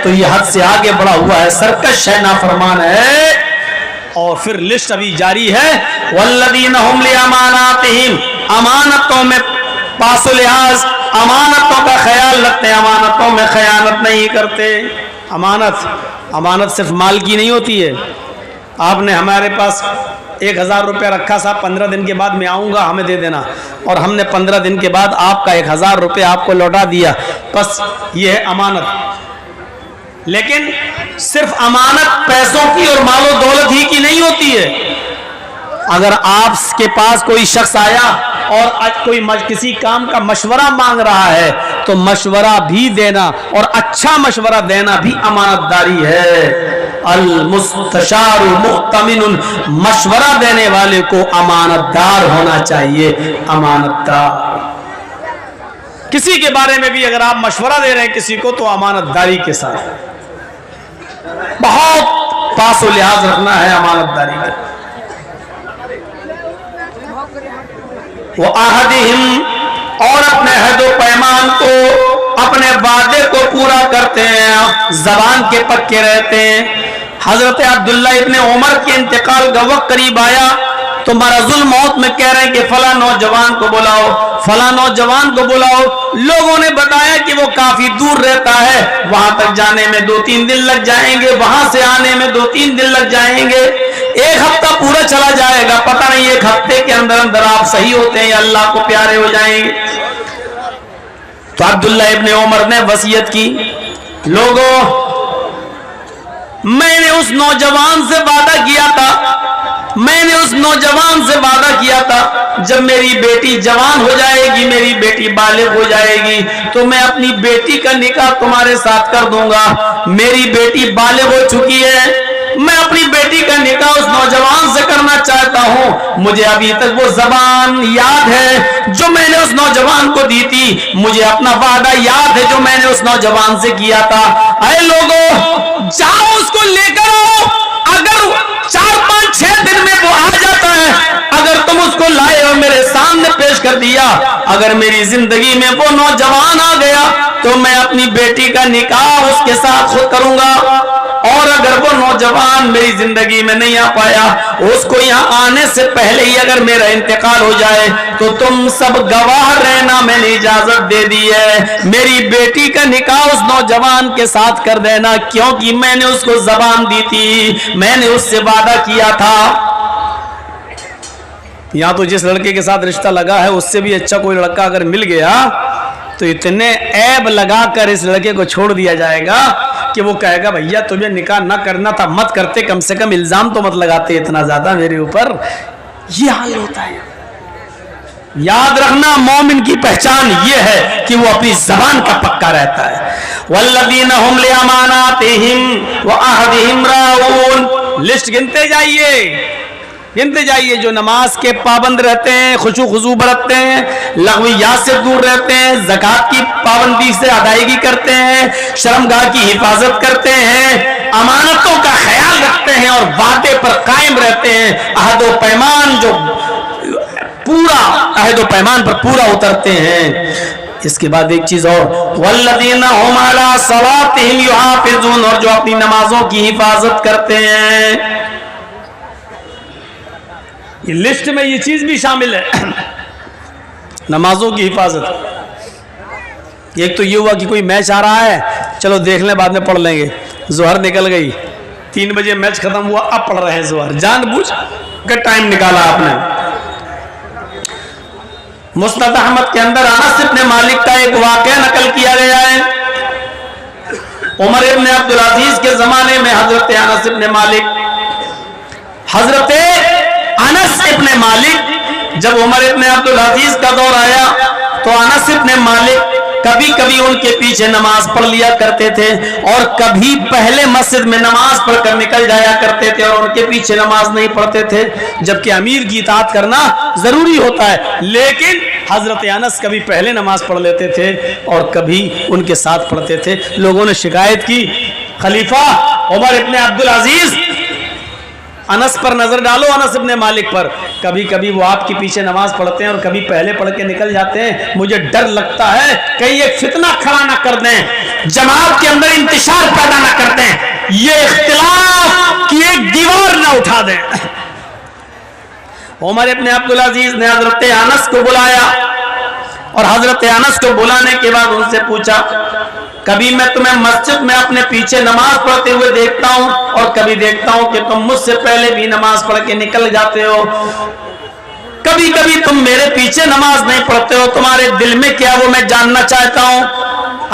تو یہ حد سے آگے بڑھا ہوا ہے، سرکش ہے، نافرمان ہے۔ اور پھر لسٹ ابھی جاری ہے، والذین هم لاماناتہم، امانتوں میں پاس و لحاظ، امانتوں کا خیال رکھتے ہیں، امانتوں میں خیانت نہیں کرتے۔ امانت صرف مال کی نہیں ہوتی ہے۔ آپ نے ہمارے پاس 1000 روپیہ رکھا، صاحب 15 دن کے بعد میں آؤں گا، ہمیں دے دینا، اور ہم نے 15 دن کے بعد آپ کا 1000 روپیہ آپ کو لوٹا دیا، بس یہ ہے امانت۔ لیکن صرف امانت پیسوں کی اور مال و دولت ہی کی نہیں ہوتی ہے۔ اگر آپ کے پاس کوئی شخص آیا اور کوئی کسی کام کا مشورہ مانگ رہا ہے تو مشورہ بھی دینا اور اچھا مشورہ دینا بھی امانت داری ہے۔ المستشار مؤتمن، مشورہ دینے والے کو امانت دار ہونا چاہیے، امانت دار۔ کسی کے بارے میں بھی اگر آپ مشورہ دے رہے ہیں کسی کو تو امانت داری کے ساتھ، بہت پاس و لحاظ رکھنا ہے امانت داری کا۔ وَعَهْدِهِمْ، اور اپنے عہد و پیمان کو، اپنے وعدے کو پورا کرتے ہیں، زبان کے پکے رہتے ہیں۔ حضرت عبداللہ ابن عمر کے انتقال کا وقت قریب آیا تو مرض الموت میں کہہ رہے ہیں کہ فلاں نوجوان کو بلاؤ، فلاں نوجوان کو بلاؤ۔ لوگوں نے بتایا کہ وہ کافی دور رہتا ہے، وہاں تک جانے میں 2-3 دن لگ جائیں گے، وہاں سے آنے میں 2-3 دن لگ جائیں گے، 1 ہفتہ پورا چلا جائے گا، پتہ نہیں 1 ہفتے کے اندر اندر آپ صحیح ہوتے ہیں یا اللہ کو پیارے ہو جائیں گے۔ تو عبداللہ ابن عمر نے وصیت کی، لوگوں میں نے اس نوجوان سے وعدہ کیا تھا، میں نے اس نوجوان سے وعدہ کیا تھا جب میری بیٹی جوان ہو جائے گی، میری بیٹی بالغ ہو جائے گی تو میں اپنی بیٹی کا نکاح تمہارے ساتھ کر دوں گا۔ میری بیٹی بالغ ہو چکی ہے، میں اپنی بیٹی کا نکاح اس نوجوان سے کرنا چاہتا ہوں۔ مجھے ابھی تک وہ زبان یاد ہے جو میں نے اس نوجوان کو دی تھی، مجھے اپنا وعدہ یاد ہے جو میں نے اس نوجوان سے کیا تھا۔ اے لوگوں، جاؤ اس کو لے کر آؤ، اگر 4-5-6 دن میں وہ آ جاتا ہے، اگر تم اس کو لائے اور میرے سامنے پیش کر دیا، اگر میری زندگی میں وہ نوجوان آ گیا تو میں اپنی بیٹی کا نکاح اس کے ساتھ خود کروں گا، اور اگر وہ نوجوان میری زندگی میں نہیں آ پایا، اس کو یہاں آنے سے پہلے ہی اگر میرا انتقال ہو جائے تو تم سب گواہ رہنا، میں نے اجازت دے دی ہے، میری بیٹی کا نکاح اس نوجوان کے ساتھ کر دینا، کیونکہ میں نے اس کو زبان دی تھی، میں نے اس سے وعدہ کیا تھا۔ یہاں تو جس لڑکے کے ساتھ رشتہ لگا ہے اس سے بھی اچھا کوئی لڑکا اگر مل گیا تو اتنے عیب لگا کر اس لڑکے کو چھوڑ دیا جائے گا کہ وہ کہے گا بھیا تمہیں نکاح نہ کرنا تھا مت کرتے، کم سے کم الزام تو مت لگاتے اتنا زیادہ میرے اوپر۔ یہ حال ہوتا ہے۔ یاد رکھنا، مومن کی پہچان یہ ہے کہ وہ اپنی زبان کا پکا رہتا ہے۔ والذین هم لاماناتہم وعہدہم راعون، لسٹ گنتے جائیے جو نماز کے پابند رہتے ہیں، خشوع خضوع برتتے ہیں، لغویات سے دور رہتے ہیں، زکوٰۃ کی پابندی سے ادائیگی کرتے ہیں، شرمگاہ کی حفاظت کرتے ہیں، امانتوں کا خیال رکھتے ہیں اور وعدے پر قائم رہتے ہیں، عہد و پیمان جو پورا عہد و پیمان پر پورا اترتے ہیں۔ اس کے بعد ایک چیز اور، والذین هم علی صلاتہم یحافظون، اور جو اپنی نمازوں کی حفاظت کرتے ہیں۔ یہ لسٹ میں یہ چیز بھی شامل ہے، نمازوں کی حفاظت۔ ایک تو یہ ہوا کہ کوئی میچ آ رہا ہے، چلو دیکھ لیں بعد میں پڑھ لیں گے، ظہر نکل گئی، 3 بجے میچ ختم ہوا، اب پڑھ رہے ہیں ظہر، جان بوجھ کر ٹائم نکالا آپ نے۔ مسند احمد کے اندر انس ابن مالک کا ایک واقعہ نقل کیا گیا ہے۔ عمر ابن عبدالعزیز کے زمانے میں حضرت انس ابن مالک جب عمر ابن عبدالعزیز کا دور آیا تو انس ابن مالک کبھی کبھی ان کے پیچھے نماز پڑھ لیا کرتے تھے اور کبھی پہلے مسجد میں نماز پڑھ کر نکل جایا کرتے تھے اور ان کے پیچھے نماز نہیں پڑھتے تھے، جبکہ امیر کی اطاعت کرنا ضروری ہوتا ہے، لیکن حضرت انس کبھی پہلے نماز پڑھ لیتے تھے اور کبھی ان کے ساتھ پڑھتے تھے۔ لوگوں نے شکایت کی، خلیفہ عمر ابن عبدالعزیز انس پر نظر ڈالو، انس ابن مالک پر، کبھی کبھی وہ آپ کے پیچھے نماز پڑھتے ہیں اور کبھی پہلے پڑھ کے نکل جاتے ہیں، مجھے ڈر لگتا ہے کہیں ایک فتنہ کھڑا نہ کر دیں، جماعت کے اندر انتشار پیدا نہ عمر ابن عبدالعزیز نے حضرت انس کو بلایا اور حضرت انس کو بلانے کے بعد ان سے پوچھا کبھی میں تمہیں مسجد میں اپنے پیچھے نماز پڑھتے ہوئے دیکھتا ہوں اور کبھی دیکھتا ہوں کہ تم مجھ سے پہلے بھی نماز پڑھ کے نکل جاتے ہو، کبھی کبھی تم میرے پیچھے نماز نہیں پڑھتے ہو، تمہارے دل میں کیا وہ میں جاننا چاہتا ہوں۔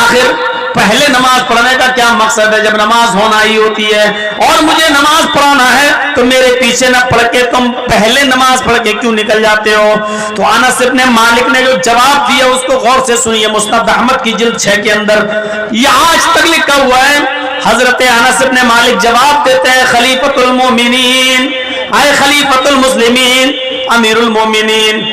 آخر پہلے نماز پڑھنے کا کیا مقصد ہے جب نماز ہونا ہی ہوتی ہے اور مجھے نماز پڑھانا ہے تو میرے پیچھے نہ پڑھ کے تم پہلے نماز پڑھ کے کیوں نکل جاتے ہو؟ تو انس ابن مالک نے جو جواب دیا اس کو غور سے سنیے، مسند احمد کی جلد 6 کے اندر یہ آج تک لکھا ہوا ہے۔ حضرت انس ابن مالک جواب دیتے ہیں خلیفۃ المومنین، اے خلیفۃ المسلمین، امیر المومنین،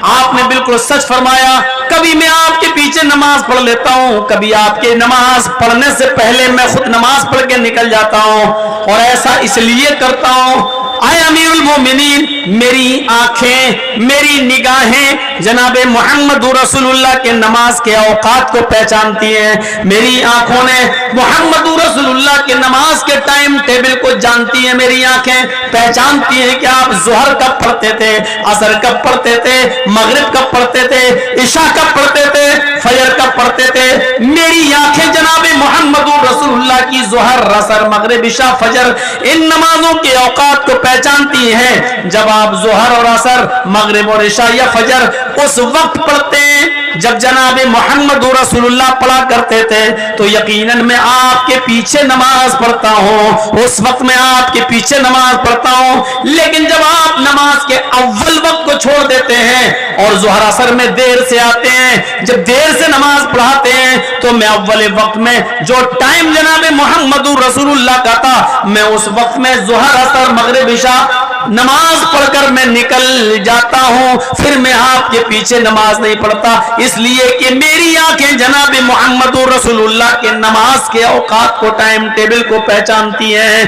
آپ نے بالکل سچ فرمایا، کبھی میں آپ کے پیچھے نماز پڑھ لیتا ہوں، کبھی آپ کے نماز پڑھنے سے پہلے میں خود نماز پڑھ کے نکل جاتا ہوں، اور ایسا اس لیے کرتا ہوں اے امیر المومنین میری آنکھیں میری نگاہیں جناب محمد رسول اللہ کے نماز کے اوقات کو پہچانتی ہیں، میری آنکھوں نے محمد رسول اللہ کے نماز کے ٹائم ٹیبل کو جانتی ہیں، میری آنکھیں پہچانتی ہیں کہ آپ ظہر کب پڑھتے تھے، عصر کب پڑھتے تھے، مغرب کب پڑھتے تھے، عشاء کب پڑھتے تھے، فجر کب پڑھتے تھے، میری آنکھیں جناب محمد رسول اللہ کی ظہر عصر مغرب عشاء فجر ان نمازوں کے اوقات کو پہچانتی ہیں۔ جب آپ ظہر اور عصر مغرب اور عشاء یا فجر اس وقت پڑھتے ہیں جب جناب محمد رسول اللہ پڑھا کرتے تھے تو یقیناً میں آپ کے پیچھے نماز پڑھتا ہوں، اس وقت میں آپ کے پیچھے نماز پڑھتا ہوں، لیکن جب آپ نماز کے اول وقت کو چھوڑ دیتے ہیں اور ظہر عصر میں دیر سے آتے ہیں، جب دیر سے نماز پڑھاتے ہیں تو میں اول وقت میں جو ٹائم جناب محمد رسول اللہ کا تھا میں اس وقت میں ظہر عصر مغرب عشاء نماز پڑھ کر میں نکل جاتا ہوں، پھر میں آپ کے پیچھے نماز نہیں پڑھتا، اس لیے کہ میری آنکھیں جناب محمد رسول اللہ کے نماز کے اوقات کو ٹائم ٹیبل کو پہچانتی ہیں۔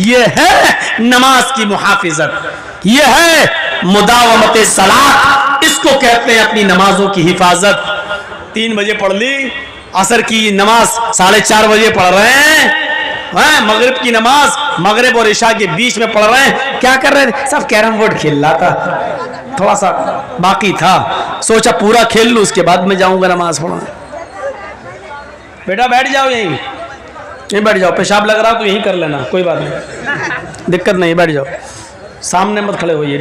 یہ ہے نماز کی محافظت، یہ ہے مداومت صلاۃ، اس کو کہتے ہیں اپنی نمازوں کی حفاظت۔ 3 بجے پڑھ لی، عصر کی نماز 4:30 بجے پڑھ رہے ہیں، مغرب کی نماز مغرب اور عشاء کے بیچ میں پڑھ رہے ہیں، کیا کر رہے تھے؟ سب کیرم بورڈ کھیل رہا تھا، تھوڑا سا باقی تھا، سوچا پورا کھیل لوں اس کے بعد میں جاؤں گا نماز پڑھنے۔ بیٹا بیٹھ جاؤ، یہیں بیٹھ جاؤ، پیشاب لگ رہا تو یہیں کر لینا، کوئی بات نہیں، دقت نہیں، بیٹھ جاؤ، سامنے مت کھڑے ہوئیے۔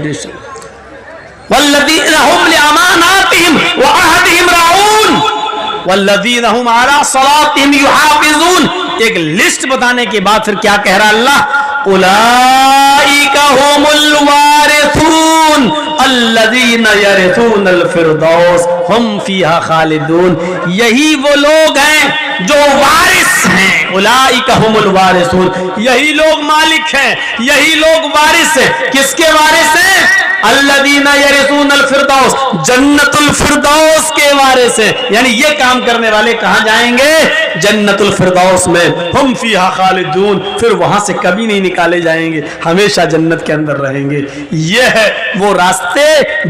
والذین هم لاماناتهم وعهدهم راعون والذین هم علی صلاتهم یحافظون۔ ایک لسٹ بتانے کے بعد پھر کیا کہہ رہا اللہ؟ اولئک هم الوارثون الذین یرثون الفردوس هم فیہا خالدون۔ یہی وہ لوگ ہیں جو وارث ہیں، اولئک هم الوارثون، یہی لوگ مالک ہیں، یہی لوگ وارث ہیں۔ کس کے وارث ہیں؟ الذین یرثون الفردوس، جنت الفردوس کے وارث ہیں، یعنی یہ کام کرنے والے کہاں جائیں گے؟ جنت الفردوس میں، ہم فیہا خالدون، پھر وہاں سے کبھی نہیں نکالے جائیں گے، ہمیشہ جنت کے اندر رہیں گے۔ یہ ہے وہ راستے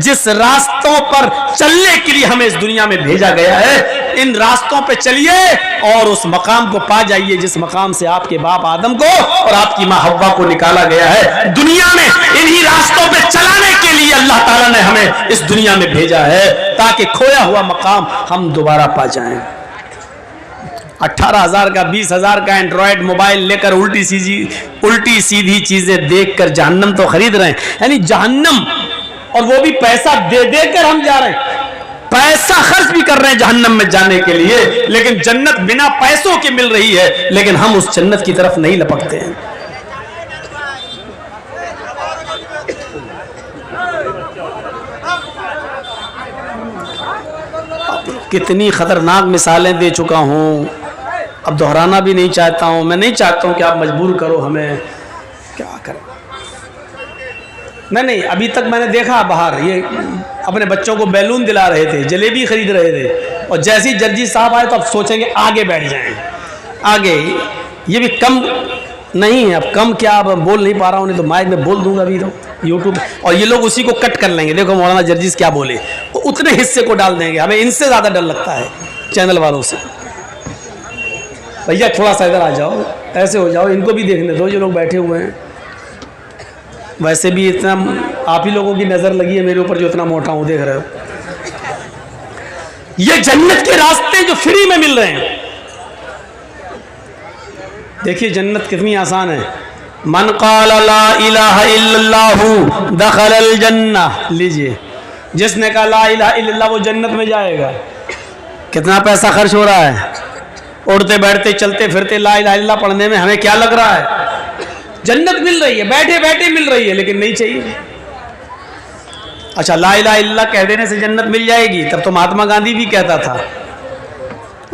جس راستوں پر چلنے کے لیے ہمیں اس دنیا میں بھیجا گیا ہے، ان راستوں پہ چلیے اور اس مقام کو پا جائیے جس مقام سے آپ کے باپ آدم کو اور آپ کی ماں حوا کو نکالا گیا ہے۔ دنیا میں انہی راستوں پہ چلانے کے لیے اللہ تعالیٰ نے ہمیں اس دنیا میں بھیجا ہے تاکہ کھویا ہوا مقام ہم دوبارہ پا جائیں۔ 18,000 کا 20,000 کا اینڈرائڈ موبائل لے کر الٹی سیدھی چیزیں دیکھ کر جہنم تو خرید رہے ہیں، یعنی جہنم، اور وہ بھی پیسہ دے دے کر ہم جا رہے ہیں، پیسہ خرچ بھی کر رہے ہیں جہنم میں جانے کے لیے، لیکن جنت بنا پیسوں کے مل رہی ہے، لیکن ہم اس جنت کی طرف نہیں لپکتے ہیں۔ کتنی خطرناک مثالیں دے چکا ہوں، اب دہرانا بھی نہیں چاہتا ہوں، میں نہیں چاہتا ہوں کہ آپ مجبور کرو ہمیں، کیا کریں۔ نہیں ابھی تک میں نے دیکھا باہر یہ اپنے بچوں کو بیلون دلا رہے تھے، جلیبی خرید رہے تھے، اور جیسے ہی جرجی صاحب آئے تو اب سوچیں گے آگے بیٹھ جائیں، آگے۔ یہ بھی کم نہیں ہے، اب کم کیا، اب بول نہیں پا رہا ہوں، نہیں تو مائک میں بول دوں گا ابھی تو یوٹیوب، اور یہ لوگ اسی کو کٹ کر لیں گے، دیکھو مولانا جرجیز کیا بولے، اتنے حصے کو ڈال دیں گے، ہمیں ان سے زیادہ ڈر لگتا ہے چینل والوں سے۔ بھیا تھوڑا سا ادھر آ جاؤ، ایسے ہو جاؤ، ان کو بھی دیکھنے دو جو لوگ بیٹھے ہوئے ہیں۔ ویسے بھی اتنا آپ ہی لوگوں کی نظر لگی ہے میرے اوپر جو اتنا موٹا ہوں، دیکھ رہے ہو. یہ جنت کے راستے جو فری میں مل رہے ہیں. دیکھیے جنت کتنی آسان ہے. من قال لا الہ الا اللہ دخل الجنہ. لیجئے، جس نے کہا لا الہ الا اللہ وہ جنت میں جائے گا. کتنا پیسہ خرچ ہو رہا ہے اڑتے بیٹھتے چلتے پھرتے لا الہ الا اللہ پڑھنے میں، ہمیں کیا لگ رہا ہے جنت مل رہی ہے، بیٹھے بیٹھے مل رہی ہے، لیکن نہیں چاہیے. اچھا لا الہ الا اللہ کہہ دینے سے جنت مل جائے گی؟ تب تو مہاتما گاندھی بھی کہتا تھا،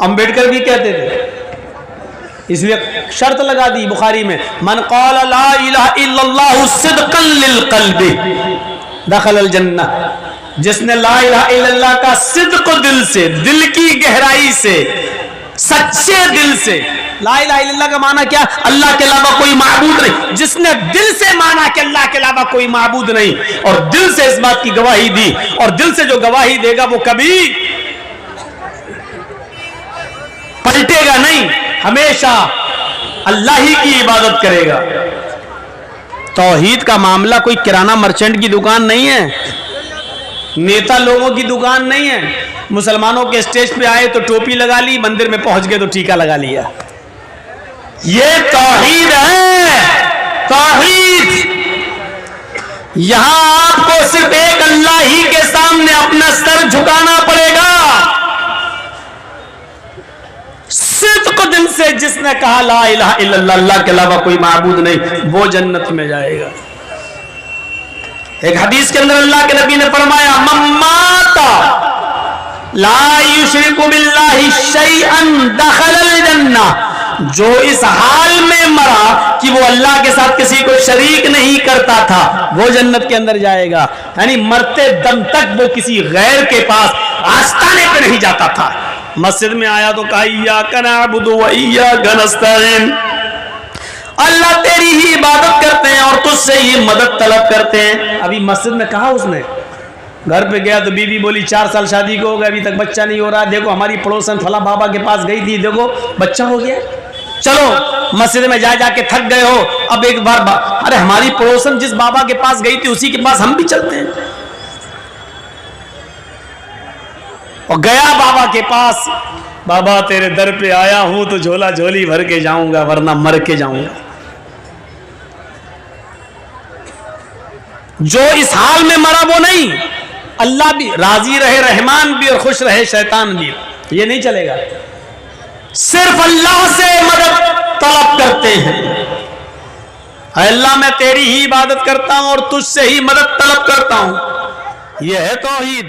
امبیڈکر بھی کہتے تھے. اس لیے شرط لگا دی بخاری میں، من قال لا الہ الا اللہ صدقا للقلب دخل الجنہ. جس نے لا الہ الا اللہ کا صدق دل سے، دل کی گہرائی سے، سچے دل سے، لا الہ الا اللہ کا معنی کیا؟ اللہ کے علاوہ کوئی معبود نہیں. جس نے دل سے مانا کہ اللہ کے علاوہ کوئی معبود نہیں اور دل سے اس بات کی گواہی دی، اور دل سے جو گواہی دے گا وہ کبھی پلٹے گا نہیں، ہمیشہ اللہ ہی کی عبادت کرے گا. توحید کا معاملہ کوئی کرانہ مرچنٹ کی دکان نہیں ہے، نیتا لوگوں کی دکان نہیں ہے. مسلمانوں کے اسٹیج پہ آئے تو ٹوپی لگا لی، مندر میں پہنچ گئے تو ٹیکا لگا لیا. یہ توحید ہے، توحید. یہاں آپ کو صرف ایک اللہ ہی کے سامنے اپنا سر جھکانا پڑے گا. صدق دل سے جس نے کہا لا الہ الا اللہ، اللہ کے علاوہ کوئی معبود نہیں، وہ جنت میں جائے گا. ایک حدیث کے اندر اللہ کے نبی نے فرمایا من مات لا یشرک باللہ شیئا دخل الجنہ. جو اس حال میں مرا کہ وہ اللہ کے ساتھ کسی کو شریک نہیں کرتا تھا وہ جنت کے اندر جائے گا. یعنی مرتے دم تک وہ کسی غیر کے پاس آستانے پہ نہیں جاتا تھا. مسجد میں آیا تو کہا ایاک نعبد و ایاک نستعین، اللہ تیری ہی عبادت کرتے ہیں اور تجھ سے ہی مدد طلب کرتے ہیں. ابھی مسجد میں کہا اس نے، گھر پہ گیا تو بیوی بولی 4 سال شادی کو ہو گئے ابھی تک بچہ نہیں ہو رہا. دیکھو ہماری پڑوسن فلاں بابا کے پاس گئی تھی، دیکھو بچہ ہو گیا. چلو مسجد میں جا کے تھک گئے ہو، اب ایک بار ارے ہماری پڑوسن جس بابا کے پاس گئی تھی اسی کے پاس ہم بھی چلتے ہیں. اور گیا بابا کے پاس، بابا تیرے در پہ آیا ہوں تو جھولا جھولی بھر کے جاؤں گا ورنہ مر کے جاؤں گا. جو اس حال میں مرا وہ نہیں، اللہ بھی راضی رہے، رحمان بھی اور خوش رہے شیطان بھی، یہ نہیں چلے گا. صرف اللہ سے مدد طلب کرتے ہیں. اے اللہ میں تیری ہی عبادت کرتا ہوں اور تجھ سے ہی مدد طلب کرتا ہوں. یہ ہے توحید.